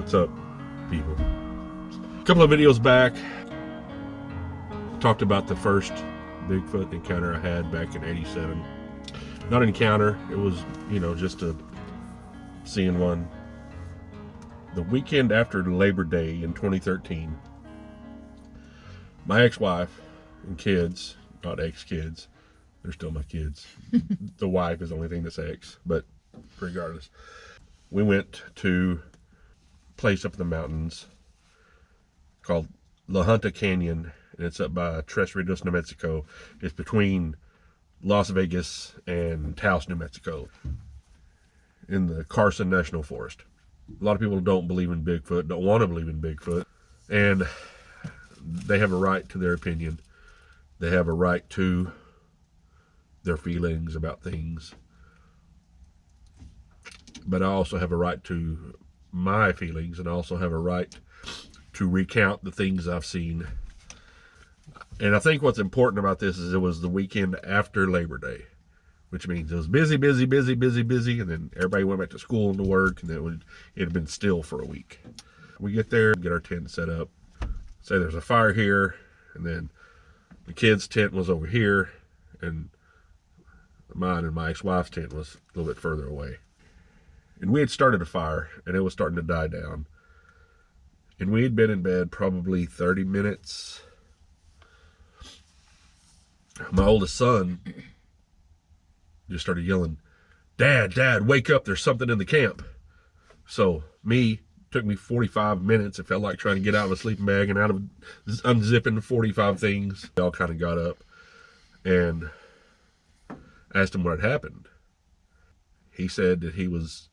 What's up, people? A couple of videos back, talked about the first Bigfoot encounter I had back in '87. Not an encounter, it was, just seeing one. The weekend after Labor Day in 2013, my ex-wife and kids, not ex-kids, they're still my kids. The wife is the only thing that's ex, but regardless. We went to a place up in the mountains called La Junta Canyon, and it's up by Tres Rios, New Mexico. It's between Las Vegas and Taos, New Mexico, in the Carson National Forest. A lot of people don't believe in Bigfoot, don't want to believe in Bigfoot, and they have a right to their opinion. They have a right to their feelings about things. But I also have a right to my feelings, and I also have a right to recount the things I've seen. And I think what's important about this is it was the weekend after Labor Day, which means it was busy, and then everybody went back to school and to work, and it had been still for a week. We get there, get our tent set up, say there's a fire here, and then the kids' tent was over here, and mine and my ex-wife's tent was a little bit further away. And we had started a fire, and it was starting to die down. And we had been in bed probably 30 minutes. My oldest son just started yelling, Dad, wake up, there's something in the camp. So took me 45 minutes. It felt like trying to get out of a sleeping bag and out of unzipping 45 things. They all kind of got up and asked him what had happened. He said that he was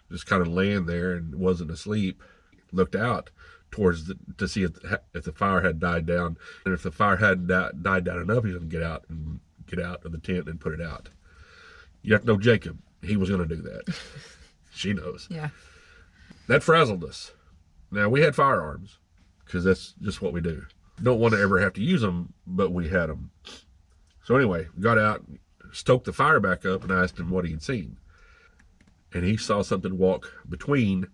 just kind of laying there and wasn't asleep. Looked out towards to see if the fire had died down, and if the fire hadn't died down enough, he was going to get out of the tent and put it out. You have to know Jacob. He was going to do that. She knows. Yeah. That frazzled us. Now, we had firearms because that's just what we do. Don't want to ever have to use them, but we had them. So anyway, we got out, stoked the fire back up, and I asked him what he had seen. And he saw something walk between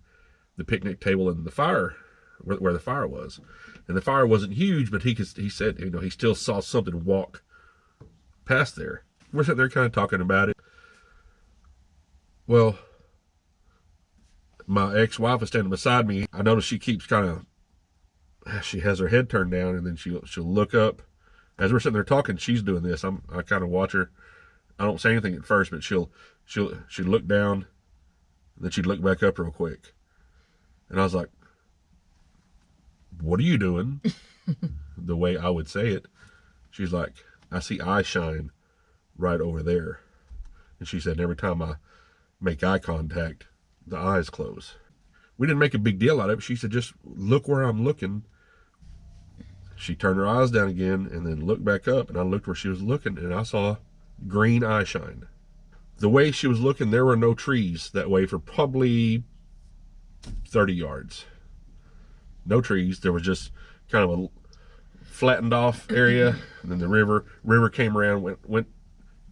the picnic table and the fire, where the fire was. And the fire wasn't huge, but he said, he still saw something walk past there. We're sitting there kind of talking about it. Well, my ex-wife is standing beside me. I notice she keeps she has her head turned down, and then she'll look up. As we're sitting there talking, she's doing this. I kind of watch her. I don't say anything at first, but she'll look down, and then she'd look back up real quick. And I was like, what are you doing? The way I would say it. She's like, I see eye shine right over there. And she said, every time I make eye contact, the eyes close. We didn't make a big deal out of it. She said, just look where I'm looking. She turned her eyes down again and then looked back up, and I looked where she was looking, and I saw green eye shine. The way she was looking, there were no trees that way for probably 30 yards. No trees. There was just kind of a flattened off area, and then the river came around, went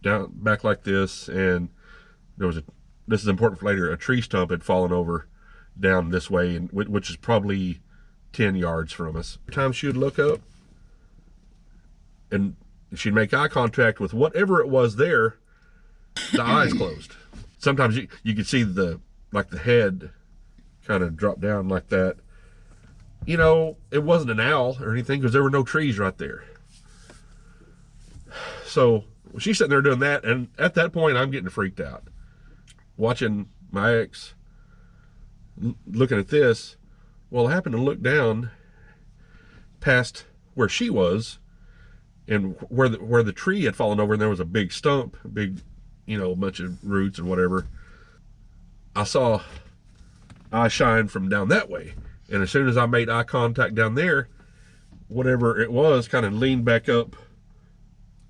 down back like this, and there was this is important for later, a tree stump had fallen over down this way, and which is probably 10 yards from us. Every time she would look up and she'd make eye contact with whatever it was there, the eyes closed. Sometimes you could see the head kind of drop down like that. It wasn't an owl or anything because there were no trees right there. So she's sitting there doing that, and at that point I'm getting freaked out. Watching my ex looking at this. Well, I happened to look down past where she was, and where the tree had fallen over, and there was a big stump, a bunch of roots and whatever. I saw eye shine from down that way, and as soon as I made eye contact down there, whatever it was kind of leaned back up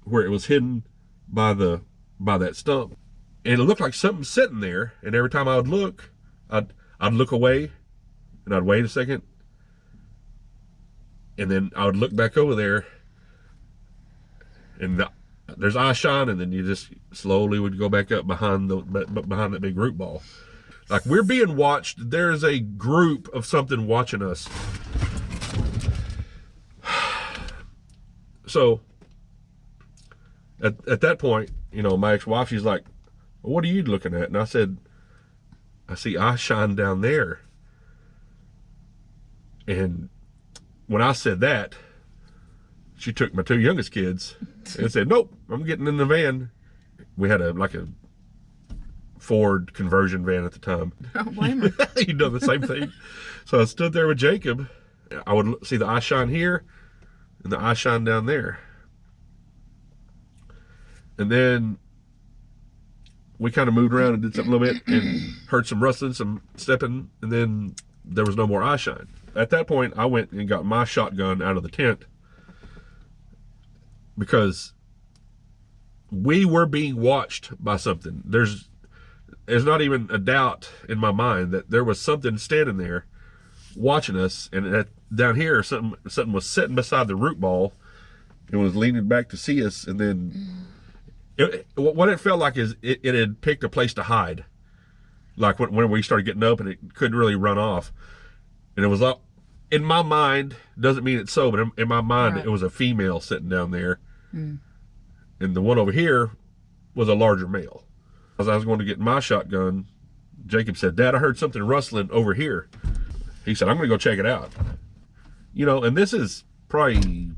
where it was hidden by that stump, and it looked like something sitting there. And every time I would look, I'd look away, and I'd wait a second, and then I would look back over there, and there's eye shine, and then you just slowly would go back up behind that big root ball. Like, we're being watched. There's a group of something watching us. So, at that point, you know, my ex-wife, she's like, well, what are you looking at? And I said, I see eye shine down there. And when I said that, she took my 2 youngest kids and said, nope, I'm getting in the van. We had a Ford conversion van at the time. Don't blame her. You'd done the same thing. So I stood there with Jacob. I would see the eye shine here and the eye shine down there. And then we kind of moved around and did something a little bit and heard some rustling, some stepping, and then there was no more eye shine. At that point, I went and got my shotgun out of the tent because we were being watched by something. There's not even a doubt in my mind that there was something standing there watching us. And down here, something was sitting beside the root ball and was leaning back to see us. And then what it felt like is it had picked a place to hide. Like when we started getting up and it couldn't really run off. And it was up in my mind, doesn't mean it's so, but in my mind, right, it was a female sitting down there. And the one over here was a larger male. As I was going to get my shotgun, Jacob said, Dad, I heard something rustling over here. He said, I'm going to go check it out. You know, and this is probably,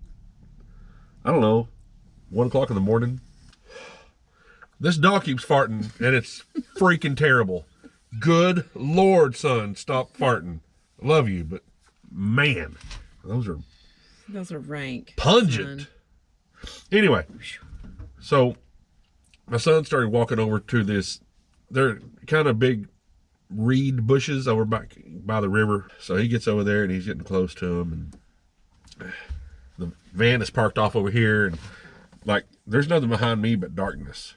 I don't know, 1 o'clock in the morning. This dog keeps farting, and it's freaking terrible. Good Lord, son, stop farting. I love you, but man, those are rank. Pungent. Son. Anyway, so my son started walking over to this, they're kind of big reed bushes over by the river. So he gets over there and he's getting close to them, and the van is parked off over here, and like there's nothing behind me but darkness.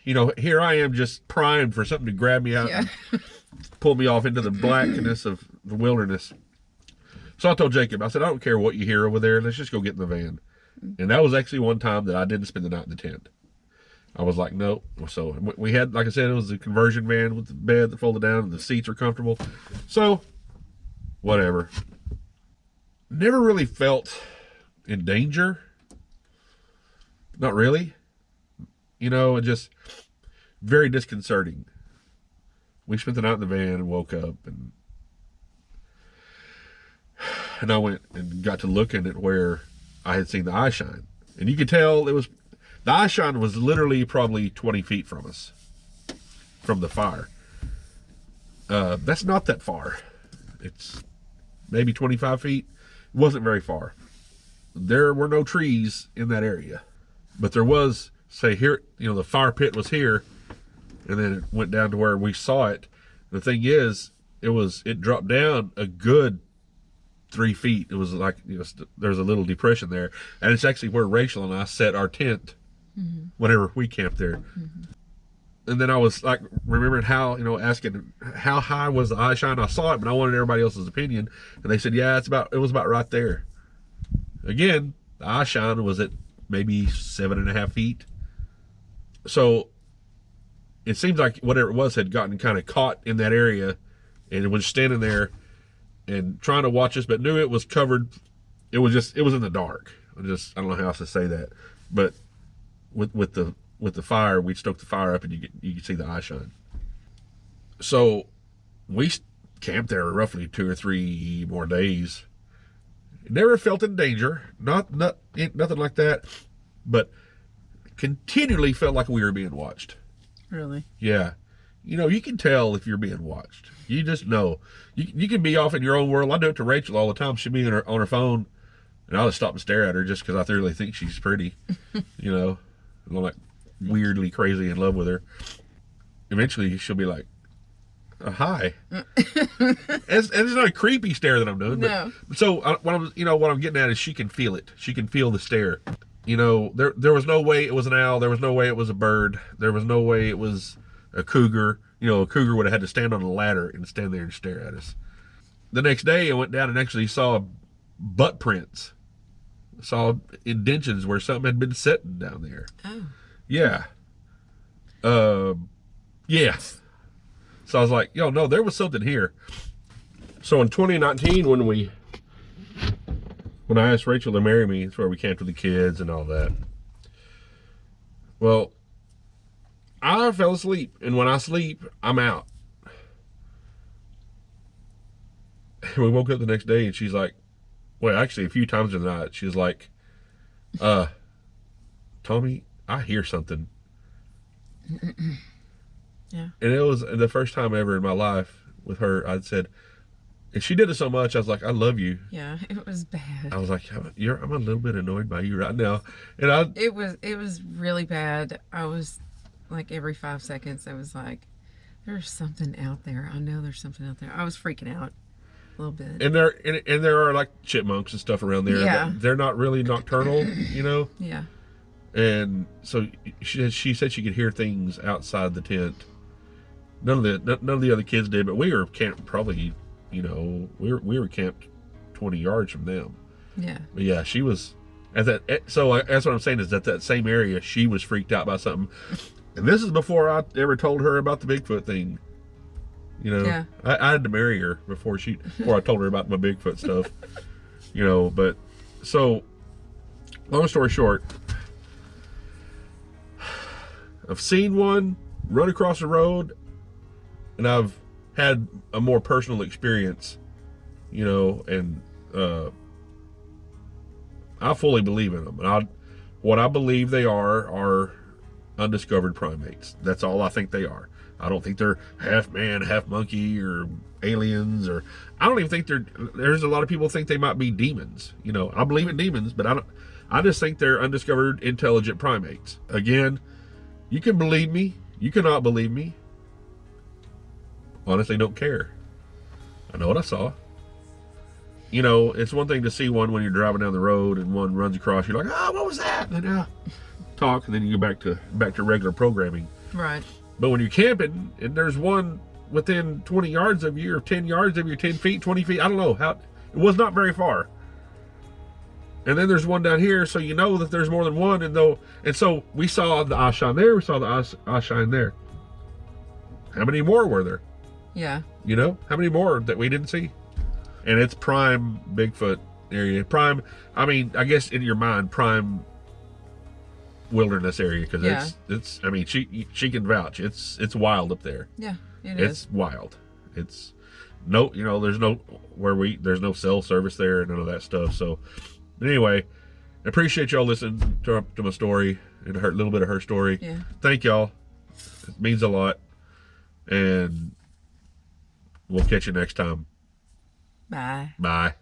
You know, here I am just primed for something to grab me out and pull me off into the blackness of the wilderness. So I told Jacob, I said, I don't care what you hear over there. Let's just go get in the van. And that was actually one time that I didn't spend the night in the tent. I was like, no. So we had, like I said, it was a conversion van with the bed that folded down and the seats are comfortable. So, whatever. Never really felt in danger. Not really. You know, it just very disconcerting. We spent the night in the van and woke up, and I went and got to looking at where I had seen the eye shine. And you could tell the eye shine was literally probably 20 feet from us, from the fire. That's not that far. It's maybe 25 feet. It wasn't very far. There were no trees in that area, but there was, say here, you know, the fire pit was here, and then it went down to where we saw it. The thing is, it dropped down a good 3 feet. It was like, you know, there's a little depression there, and it's actually where Rachel and I set our tent whenever we camped there. And then I was like remembering how, you know, asking how high was the eye shine. I saw it, but I wanted everybody else's opinion, and they said, yeah, it was about right there. Again, the eye shine was at maybe 7.5 feet. So it seems like whatever it was had gotten kind of caught in that area, and it was standing there and trying to watch us, but knew it was covered. It was in the dark. I don't know how else to say that, but with the fire, we stoked the fire up, and you could see the eye shine. So we camped there roughly 2 or 3 more days. Never felt in danger, nothing like that, but continually felt like we were being watched. Really? Yeah. You know, you can tell if you're being watched. You just know. You can be off in your own world. I do it to Rachel all the time. She'll be on her phone, and I'll just stop and stare at her just because I thoroughly think she's pretty. You know, I'm like weirdly crazy in love with her. Eventually, she'll be like, hi. And it's not a creepy stare that I'm doing. No. But, so what I'm getting at is she can feel it. She can feel the stare. You know, there was no way it was an owl. There was no way it was a bird. There was no way it was a cougar. You know, a cougar would have had to stand on a ladder and stand there and stare at us. The next day, I went down and actually saw butt prints. Saw indentions where something had been sitting down there. Oh. Yeah. Yeah. So I was like, yo, no, there was something here. So in 2019, when I asked Rachel to marry me, it's where we camped with the kids and all that. Well, I fell asleep, and when I sleep, I'm out. And we woke up the next day, and she's like, well, actually, a few times in the night, she's like, Tommy, I hear something. Yeah. And it was the first time ever in my life with her, I'd said, and she did it so much, I was like, I love you. Yeah, it was bad. I was like, I'm a little bit annoyed by you right now. And It was really bad. I was like every 5 seconds, I was like, there's something out there. I know there's something out there. I was freaking out a little bit. and there are like chipmunks and stuff around there. Yeah. But they're not really nocturnal, you know? Yeah. And so she said she could hear things outside the tent. None of the other kids did, but we were camped probably, we were camped 20 yards from them. Yeah. But yeah, she was at that. So that's what I'm saying is that same area, she was freaked out by something. And this is before I ever told her about the Bigfoot thing. Yeah. I had to marry her before I told her about my Bigfoot stuff. But so long story short, I've seen one run across the road, and I've had a more personal experience, and I fully believe in them. And what I believe they are undiscovered primates. That's all I think they are. I don't think they're half man, half monkey, or aliens, or I don't even think there's a lot of people think they might be demons. I believe in demons, but I just think they're undiscovered intelligent primates. Again, you can believe me, you cannot believe me. Honestly, don't care. I know what I saw. It's one thing to see one when you're driving down the road and one runs across. You're like, oh, what was that? And then talk, and then you go back to regular programming. Right. But when you're camping and there's one within 20 yards of you, or 10 yards of you, 10 feet, 20 feet, I don't know how. It was not very far. And then there's one down here, so you know that there's more than one. And so we saw the eye shine there. We saw the eye shine there. How many more were there? Yeah. How many more that we didn't see? And it's prime Bigfoot area. Prime, I mean, I guess in your mind, prime wilderness area, because it's. I mean, she can vouch. It's wild up there. Yeah, It's wild. It's there's no cell service there and none of that stuff. So anyway, I appreciate y'all listening to my story and her little bit of her story. Yeah. Thank y'all. It means a lot. And we'll catch you next time. Bye. Bye.